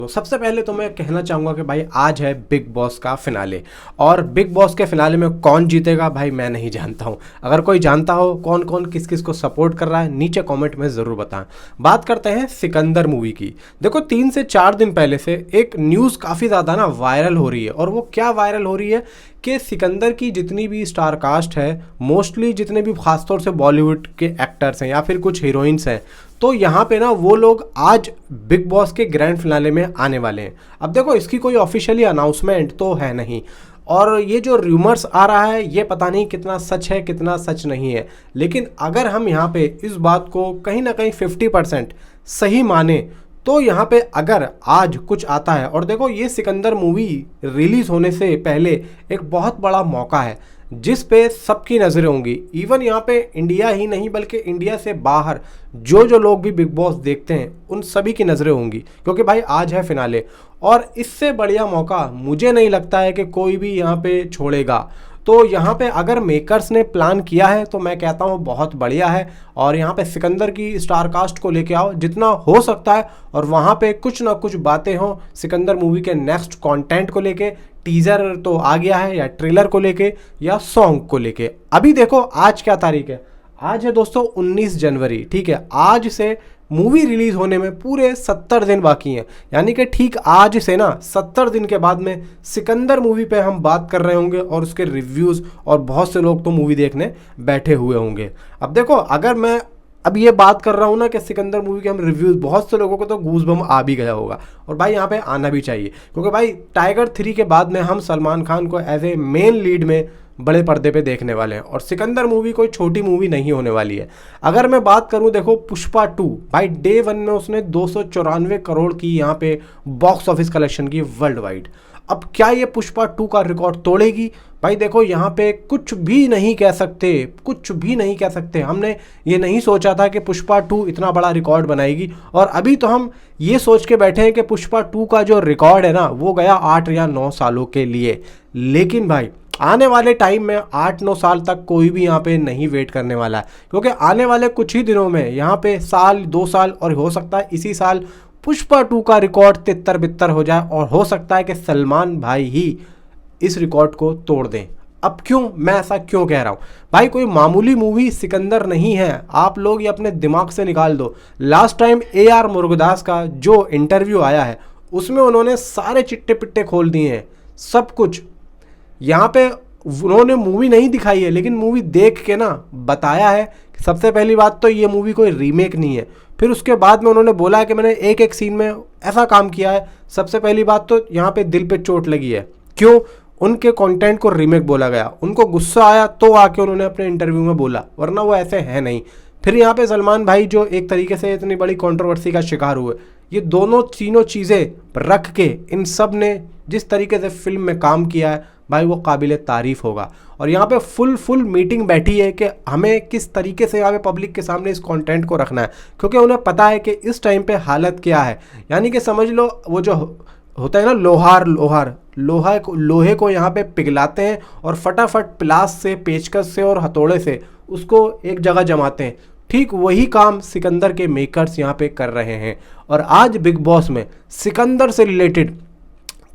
तो सबसे पहले तो मैं कहना चाहूँगा कि भाई आज है बिग बॉस का फिनाले। और बिग बॉस के फिनाले में कौन जीतेगा भाई मैं नहीं जानता हूँ। अगर कोई जानता हो कौन कौन किस किस को सपोर्ट कर रहा है नीचे कमेंट में ज़रूर बताएं। बात करते हैं सिकंदर मूवी की। देखो 3 से 4 दिन पहले से एक न्यूज़ काफ़ी ज़्यादा ना वायरल हो रही है। और वो क्या वायरल हो रही है कि सिकंदर की जितनी भी स्टार कास्ट है, मोस्टली जितने भी खासतौर से बॉलीवुड के एक्टर्स हैं या फिर कुछ हीरोइंस हैं, तो यहाँ पे ना वो लोग आज बिग बॉस के ग्रैंड फिनाले में आने वाले हैं। अब देखो इसकी कोई ऑफिशियली अनाउंसमेंट तो है नहीं, और ये जो रूमर्स आ रहा है ये पता नहीं कितना सच है कितना सच नहीं है। लेकिन अगर हम यहाँ पे इस बात को कहीं ना कहीं 50% सही माने तो यहाँ पे अगर आज कुछ आता है, और देखो ये सिकंदर मूवी रिलीज होने से पहले एक बहुत बड़ा मौका है जिस पे सबकी नज़रें होंगी। इवन यहाँ पे इंडिया ही नहीं बल्कि इंडिया से बाहर जो जो लोग भी बिग बॉस देखते हैं उन सभी की नज़रें होंगी, क्योंकि भाई आज है फिनाले। और इससे बढ़िया मौका मुझे नहीं लगता है कि कोई भी यहाँ पे छोड़ेगा। तो यहाँ पे अगर मेकर्स ने प्लान किया है तो मैं कहता हूँ बहुत बढ़िया है। और यहाँ पे सिकंदर की स्टार कास्ट को लेके आओ जितना हो सकता है, और वहाँ पे कुछ ना कुछ बातें हों सिकंदर मूवी के नेक्स्ट कंटेंट को लेके। टीजर तो आ गया है, या ट्रेलर को लेके या सॉन्ग को लेके। अभी देखो आज क्या तारीख है, आज है दोस्तों 19 जनवरी। ठीक है, आज से मूवी रिलीज होने में पूरे 70 दिन बाकी हैं। यानी कि ठीक आज से ना 70 दिन के बाद में सिकंदर मूवी पे हम बात कर रहे होंगे और उसके रिव्यूज़, और बहुत से लोग तो मूवी देखने बैठे हुए होंगे। अब देखो अगर मैं अब ये बात कर रहा हूँ ना कि सिकंदर मूवी के हम रिव्यूज़, बहुत से लोगों को तो गूज़बम्प आ भी गया होगा, और भाई यहाँ पे आना भी चाहिए, क्योंकि भाई टाइगर 3 के बाद में हम सलमान खान को एज ए मेन लीड में बड़े पर्दे पे देखने वाले हैं। और सिकंदर मूवी कोई छोटी मूवी नहीं होने वाली है। अगर मैं बात करूं, देखो पुष्पा 2 भाई डे 1 में उसने 294 करोड़ की यहाँ पे बॉक्स ऑफिस कलेक्शन की वर्ल्ड वाइड। अब क्या ये पुष्पा 2 का रिकॉर्ड तोड़ेगी? भाई देखो यहाँ पे कुछ भी नहीं कह सकते, कुछ भी नहीं कह सकते। हमने ये नहीं सोचा था कि पुष्पा 2 इतना बड़ा रिकॉर्ड बनाएगी, और अभी तो हम ये सोच के बैठे हैं कि पुष्पा 2 का जो रिकॉर्ड है ना वो गया 8 या 9 सालों के लिए। लेकिन भाई आने वाले टाइम में 8-9 साल तक कोई भी यहाँ पे नहीं वेट करने वाला है, क्योंकि आने वाले कुछ ही दिनों में यहाँ पे साल 2 साल और हो सकता है इसी साल पुष्पा 2 का रिकॉर्ड तितर बितर हो जाए, और हो सकता है कि सलमान भाई ही इस रिकॉर्ड को तोड़ दें। अब क्यों मैं ऐसा क्यों कह रहा हूँ? भाई कोई मामूली मूवी सिकंदर नहीं है, आप लोग ये अपने दिमाग से निकाल दो। लास्ट टाइम AR मुरुगदास का जो इंटरव्यू आया है उसमें उन्होंने सारे चिट्टे पिट्टे खोल दिए हैं, सब कुछ। यहाँ पे उन्होंने मूवी नहीं दिखाई है, लेकिन मूवी देख के ना बताया है कि सबसे पहली बात तो ये मूवी कोई रीमेक नहीं है। फिर उसके बाद में उन्होंने बोला है कि मैंने एक एक सीन में ऐसा काम किया है। सबसे पहली बात तो यहाँ पे दिल पे चोट लगी है। क्यों? उनके कंटेंट को रीमेक बोला गया, उनको गुस्सा आया तो आके उन्होंने अपने इंटरव्यू में बोला, वरना वो ऐसे है नहीं। फिर यहाँ पे सलमान भाई जो एक तरीके से इतनी बड़ी कंट्रोवर्सी का शिकार हुए, ये दोनों तीनों चीज़ें रख के इन सब ने जिस तरीके से फिल्म में काम किया है भाई वो काबिल तारीफ़ होगा। और यहाँ पे फुल मीटिंग बैठी है कि हमें किस तरीके से यहाँ पे पब्लिक के सामने इस कंटेंट को रखना है, क्योंकि उन्हें पता है कि इस टाइम पे हालत क्या है। यानी कि समझ लो वो जो होता है ना लोहे को यहाँ पे पिघलाते हैं और फटाफट प्लास से, पेचकस से और हथौड़े से उसको एक जगह जमाते हैं। ठीक वही काम सिकंदर के मेकर्स यहाँ पे कर रहे हैं। और आज बिग बॉस में सिकंदर से रिलेटेड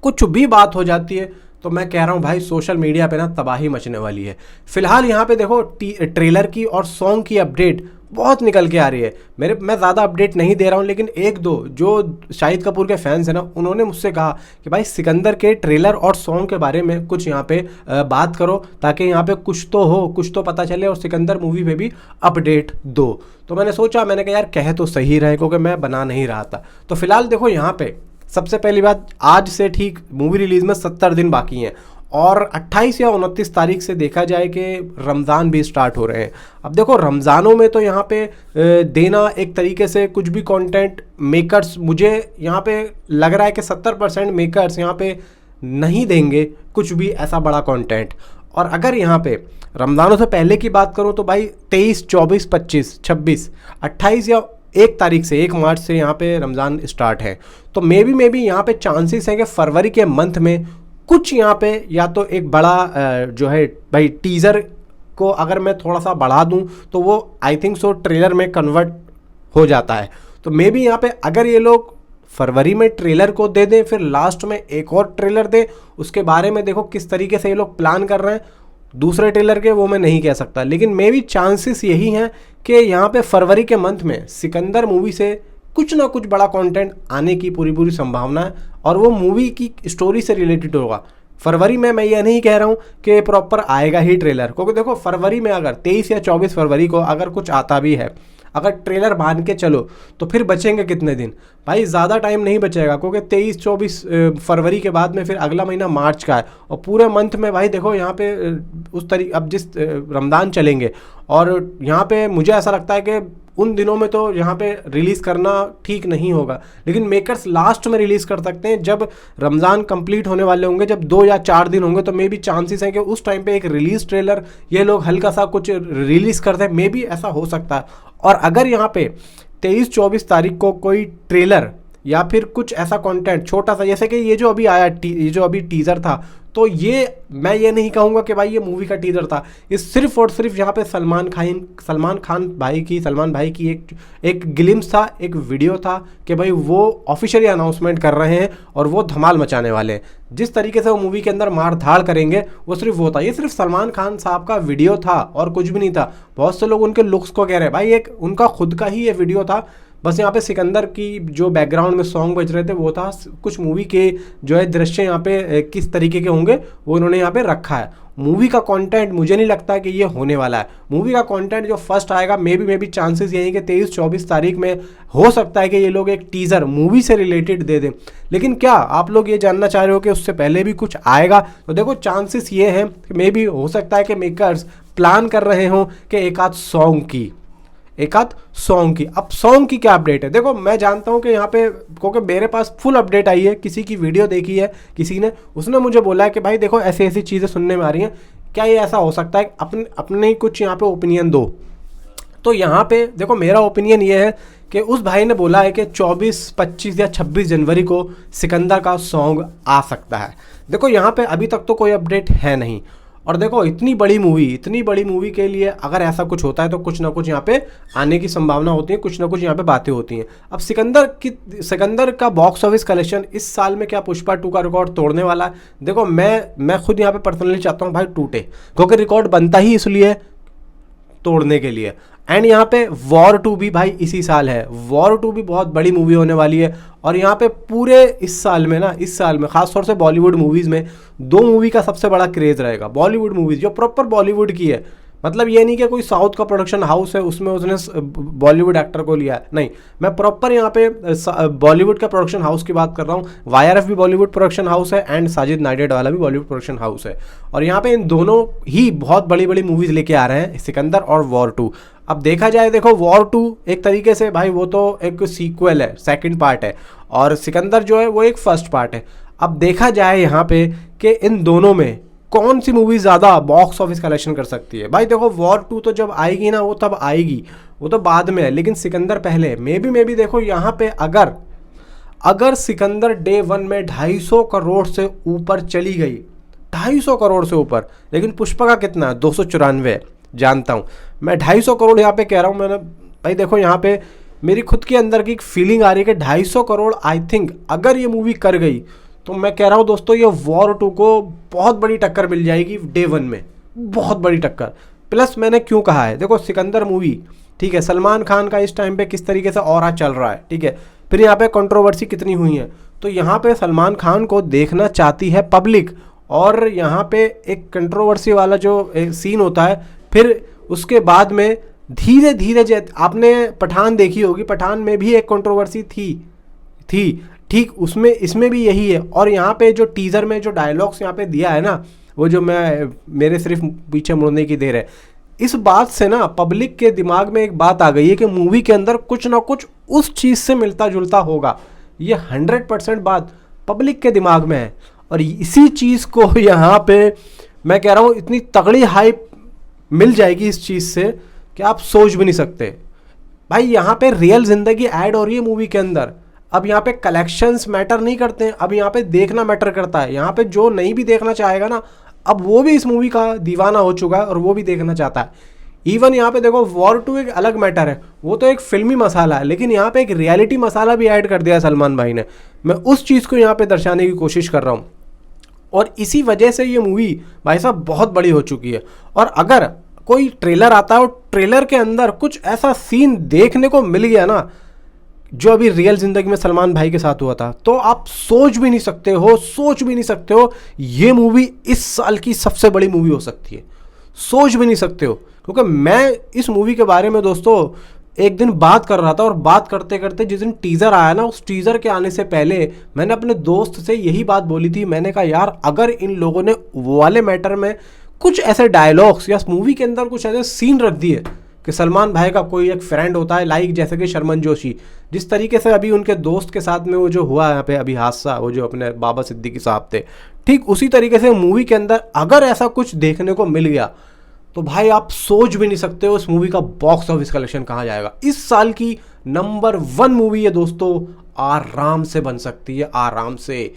कुछ भी बात हो जाती है तो मैं कह रहा हूँ भाई सोशल मीडिया पे ना तबाही मचने वाली है। फिलहाल यहाँ पे देखो ट्रेलर की और सॉन्ग की अपडेट बहुत निकल के आ रही है। मैं ज़्यादा अपडेट नहीं दे रहा हूँ, लेकिन एक दो जो शाहिद कपूर के फैंस हैं ना उन्होंने मुझसे कहा कि भाई सिकंदर के ट्रेलर और सॉन्ग के बारे में कुछ यहाँ पे बात करो, ताकि यहाँ पे कुछ तो हो, कुछ तो पता चले, और सिकंदर मूवी पे भी अपडेट दो। तो मैंने कहा यार कह तो सही रहे, क्योंकि मैं बना नहीं रहा था। तो फिलहाल देखो यहाँ पे सबसे पहली बात, आज से ठीक मूवी रिलीज में 70 दिन बाकी हैं, और 28 या 29 तारीख से देखा जाए कि रमज़ान भी स्टार्ट हो रहे हैं। अब देखो रमज़ानों में तो यहाँ पे देना एक तरीके से कुछ भी कंटेंट मेकर्स, मुझे यहाँ पे लग रहा है कि 70% मेकर्स यहाँ पे नहीं देंगे कुछ भी ऐसा बड़ा कंटेंट। और अगर यहाँ पे रमज़ानों से पहले की बात करूँ तो भाई 23, 24, 25, 26, 28 या 1 तारीख से 1 मार्च से यहाँ पे रमज़ान स्टार्ट है। तो मे बी यहाँ पे चांसेस हैं कि फरवरी के मंथ में कुछ यहाँ पे या तो एक बड़ा जो है भाई टीज़र को अगर मैं थोड़ा सा बढ़ा दूँ तो वो आई थिंक सो ट्रेलर में कन्वर्ट हो जाता है। तो मे बी यहाँ पे अगर ये लोग फरवरी में ट्रेलर को दे दें, फिर लास्ट में एक और ट्रेलर दें, उसके बारे में देखो किस तरीके से ये लोग प्लान कर रहे हैं दूसरे ट्रेलर के, वो मैं नहीं कह सकता, लेकिन मे भी चांसेस यही हैं कि यहाँ पे फरवरी के मंथ में सिकंदर मूवी से कुछ ना कुछ बड़ा कंटेंट आने की पूरी संभावना है, और वो मूवी की स्टोरी से रिलेटेड होगा। फरवरी में मैं ये नहीं कह रहा हूँ कि प्रॉपर आएगा ही ट्रेलर, क्योंकि देखो फरवरी में अगर 23 या 24 फरवरी को अगर कुछ आता भी है, अगर ट्रेलर मान के चलो, तो फिर बचेंगे कितने दिन भाई? ज़्यादा टाइम नहीं बचेगा, क्योंकि 23-24 फरवरी के बाद में फिर अगला महीना मार्च का है, और पूरे मंथ में भाई देखो यहाँ पे उस तरीके अब जिस रमज़ान चलेंगे, और यहाँ पे मुझे ऐसा लगता है कि उन दिनों में तो यहाँ पे रिलीज़ करना ठीक नहीं होगा, लेकिन मेकर्स लास्ट में रिलीज़ कर सकते हैं जब रमज़ान कंप्लीट होने वाले होंगे, जब 2 या 4 दिन होंगे, तो मे बी चांसेस हैं कि उस टाइम पे एक रिलीज़ ट्रेलर ये लोग हल्का सा कुछ रिलीज़ कर दें, मे बी ऐसा हो सकता है। और अगर यहाँ पे 23-24 तारीख को कोई ट्रेलर या फिर कुछ ऐसा कंटेंट छोटा सा, जैसे कि ये जो अभी आया ये जो अभी टीज़र था, तो ये मैं ये नहीं कहूँगा कि भाई ये मूवी का टीज़र था, ये सिर्फ और सिर्फ यहाँ पे सलमान भाई की एक ग्लिम्स था, एक वीडियो था कि भाई वो ऑफिशियली अनाउंसमेंट कर रहे हैं और वो धमाल मचाने वाले हैं। जिस तरीके से वो मूवी के अंदर मार धाड़ करेंगे वो सिर्फ वो था, ये सिर्फ सलमान खान साहब का वीडियो था और कुछ भी नहीं था। बहुत से लोग उनके लुक्स को कह रहे हैं, भाई एक उनका खुद का ही ये वीडियो था, बस यहाँ पे सिकंदर की जो बैकग्राउंड में सॉन्ग बज रहे थे वो था, कुछ मूवी के जो है दृश्य यहाँ पे किस तरीके के होंगे वो उन्होंने यहाँ पे रखा है। मूवी का कंटेंट मुझे नहीं लगता कि ये होने वाला है। मूवी का कंटेंट जो फर्स्ट आएगा मे बी चांसेस यही कि 23-24 तारीख में हो सकता है कि ये लोग एक टीज़र मूवी से रिलेटेड दे दें। लेकिन क्या आप लोग ये जानना चाह रहे हो कि उससे पहले भी कुछ आएगा? तो देखो चांसेस ये हैं कि मे बी हो सकता है कि मेकर्स प्लान कर रहे हों कि एक आध सॉन्ग की। अब सॉन्ग की क्या अपडेट है? देखो मैं जानता हूँ कि यहाँ पे, क्योंकि मेरे पास फुल अपडेट आई है, किसी की वीडियो देखी है किसी ने, उसने मुझे बोला है कि भाई देखो ऐसी ऐसी चीज़ें सुनने में आ रही हैं, क्या ये ऐसा हो सकता है? अपने कुछ यहाँ पे ओपिनियन दो। तो यहाँ पे देखो मेरा ओपिनियन ये है कि उस भाई ने बोला है कि 24, 25 या 26 जनवरी को सिकंदर का सॉन्ग आ सकता है। देखो यहाँ पे अभी तक तो कोई अपडेट है नहीं, और देखो इतनी बड़ी मूवी के लिए अगर ऐसा कुछ होता है तो कुछ ना कुछ यहाँ पे आने की संभावना होती है, कुछ ना कुछ यहाँ पे बातें होती हैं। अब सिकंदर का बॉक्स ऑफिस कलेक्शन इस साल में क्या पुष्पा 2 का रिकॉर्ड तोड़ने वाला है? देखो मैं खुद यहाँ पे पर्सनली चाहता हूँ भाई टूटे, क्योंकि रिकॉर्ड बनता ही इसलिए तोड़ने के लिए। एंड यहाँ पे वॉर 2 भी भाई इसी साल है, वॉर 2 भी बहुत बड़ी मूवी होने वाली है। और यहाँ पे पूरे इस साल में खासतौर से बॉलीवुड मूवीज़ में 2 मूवी का सबसे बड़ा क्रेज़ रहेगा। बॉलीवुड मूवीज़ जो प्रॉपर बॉलीवुड की है, मतलब ये नहीं कि कोई साउथ का प्रोडक्शन हाउस है उसमें उसने बॉलीवुड एक्टर को लिया है, नहीं, मैं प्रॉपर यहाँ पे बॉलीवुड का प्रोडक्शन हाउस की बात कर रहा हूँ। YRF भी बॉलीवुड प्रोडक्शन हाउस है एंड साजिद नाडियाड वाला भी बॉलीवुड प्रोडक्शन हाउस है, और यहाँ पे इन दोनों ही बहुत बड़ी बड़ी मूवीज़ लेके आ रहे हैं, सिकंदर और वॉर 2। अब देखा जाए, देखो वॉर 2 एक तरीके से भाई वो तो एक सीक्वल है, सेकंड पार्ट है, और सिकंदर जो है वो एक फर्स्ट पार्ट है। अब देखा जाए यहाँ पे कि इन दोनों में कौन सी मूवी ज़्यादा बॉक्स ऑफिस कलेक्शन कर सकती है। भाई देखो वॉर 2 तो जब आएगी ना वो तब आएगी, वो तो बाद में है, लेकिन सिकंदर पहले। मे बी देखो यहाँ पे अगर सिकंदर डे 1 में 250 करोड़ से ऊपर चली गई, 250 करोड़ से ऊपर, लेकिन पुष्पा का कितना है? 294 जानता हूँ मैं, 250 करोड़ यहाँ पे कह रहा हूँ मैंने। भाई देखो यहाँ पे मेरी खुद के अंदर की एक फीलिंग आ रही है कि 250 करोड़ आई थिंक अगर ये मूवी कर गई तो मैं कह रहा हूँ दोस्तों ये वॉर 2 को बहुत बड़ी टक्कर मिल जाएगी डे 1 में, बहुत बड़ी टक्कर। प्लस मैंने क्यों कहा है, देखो सिकंदर मूवी ठीक है, सलमान खान का इस टाइम पे किस तरीके से ऑरा चल रहा है, ठीक है, फिर यहाँ पे कंट्रोवर्सी कितनी हुई है, तो यहाँ पे सलमान खान को देखना चाहती है पब्लिक, और यहाँ पे एक कंट्रोवर्सी वाला जो सीन होता है, फिर उसके बाद में धीरे धीरे आपने पठान देखी होगी, पठान में भी एक कंट्रोवर्सी थी ठीक, उसमें इसमें भी यही है। और यहाँ पे जो टीज़र में जो डायलॉग्स यहाँ पे दिया है ना, वो जो मेरे सिर्फ पीछे मुड़ने की देर है, इस बात से ना पब्लिक के दिमाग में एक बात आ गई है कि मूवी के अंदर कुछ ना कुछ उस चीज़ से मिलता जुलता होगा। ये 100% बात पब्लिक के दिमाग में है, और इसी चीज़ को यहाँ पे मैं कह रहा हूँ इतनी तगड़ी हाइप मिल जाएगी इस चीज़ से कि आप सोच भी नहीं सकते। भाई यहाँ पे रियल ज़िंदगी ऐड हो रही है मूवी के अंदर। अब यहाँ पे कलेक्शंस मैटर नहीं करते हैं, अब यहाँ पे देखना मैटर करता है। यहाँ पे जो नहीं भी देखना चाहेगा ना, अब वो भी इस मूवी का दीवाना हो चुका है और वो भी देखना चाहता है। इवन यहाँ पे देखो वॉर 2 एक अलग मैटर है, वो तो एक फिल्मी मसाला है, लेकिन यहाँ पे एक रियलिटी मसाला भी ऐड कर दिया सलमान भाई ने। मैं उस चीज़ को यहाँ पे दर्शाने की कोशिश कर रहा हूँ, और इसी वजह से ये मूवी भाई साहब बहुत बड़ी हो चुकी है। और अगर कोई ट्रेलर आता है और ट्रेलर के अंदर कुछ ऐसा सीन देखने को मिल गया ना जो अभी रियल जिंदगी में सलमान भाई के साथ हुआ था, तो आप सोच भी नहीं सकते हो ये मूवी इस साल की सबसे बड़ी मूवी हो सकती है। सोच भी नहीं सकते हो, क्योंकि मैं इस मूवी के बारे में दोस्तों एक दिन बात कर रहा था, और बात करते करते जिस दिन टीज़र आया ना, उस टीज़र के आने से पहले मैंने अपने दोस्त से यही बात बोली थी। मैंने कहा यार अगर इन लोगों ने वो वाले मैटर में कुछ ऐसे डायलॉग्स या मूवी के अंदर कुछ ऐसे सीन रख दिए कि सलमान भाई का कोई एक फ्रेंड होता है, लाइक जैसे कि शर्मन जोशी, जिस तरीके से अभी उनके दोस्त के साथ में वो जो हुआ यहाँ पे अभी हादसा, वो जो अपने बाबा सिद्दीकी साहब थे, ठीक उसी तरीके से मूवी के अंदर अगर ऐसा कुछ देखने को मिल गया तो भाई आप सोच भी नहीं सकते हो इस मूवी का बॉक्स ऑफिस कलेक्शन कहाँ जाएगा। इस साल की नंबर 1 मूवी है दोस्तों, आराम से बन सकती है, आराम से।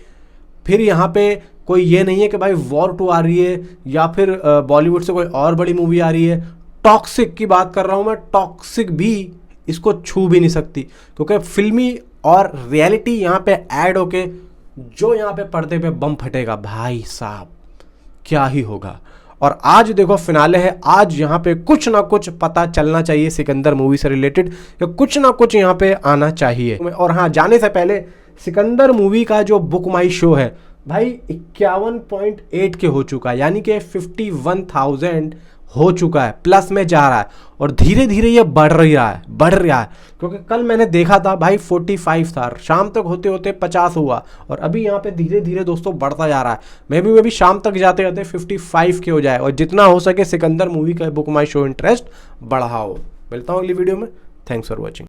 फिर यहाँ पे कोई ये नहीं है कि भाई वॉर 2 आ रही है या फिर बॉलीवुड से कोई और बड़ी मूवी आ रही है। टॉक्सिक की बात कर रहा हूँ मैं, टॉक्सिक भी इसको छू भी नहीं सकती, क्योंकि फिल्मी और रियलिटी यहाँ पे ऐड होके जो यहाँ पे पर्दे पे बम फटेगा भाई साहब क्या ही होगा। और आज देखो फिनाले है, आज यहाँ पे कुछ ना कुछ पता चलना चाहिए सिकंदर मूवी से रिलेटेड, या कुछ ना कुछ यहाँ पे आना चाहिए। और हाँ, जाने से पहले सिकंदर मूवी का जो बुक माई शो है भाई 51.8 के हो चुका है, यानी कि 51,000 हो चुका है, प्लस में जा रहा है, और धीरे धीरे ये बढ़ रहा है, क्योंकि कल मैंने देखा था भाई 45 था, शाम तक होते होते 50 हुआ, और अभी यहाँ पे धीरे धीरे दोस्तों बढ़ता जा रहा है। मैं भी शाम तक जाते जाते 55 के हो जाए, और जितना हो सके सिकंदर मूवी का बुक माई शो इंटरेस्ट बढ़ाओ। मिलता हूँ अगली वीडियो में, थैंक्स फॉर वॉचिंग।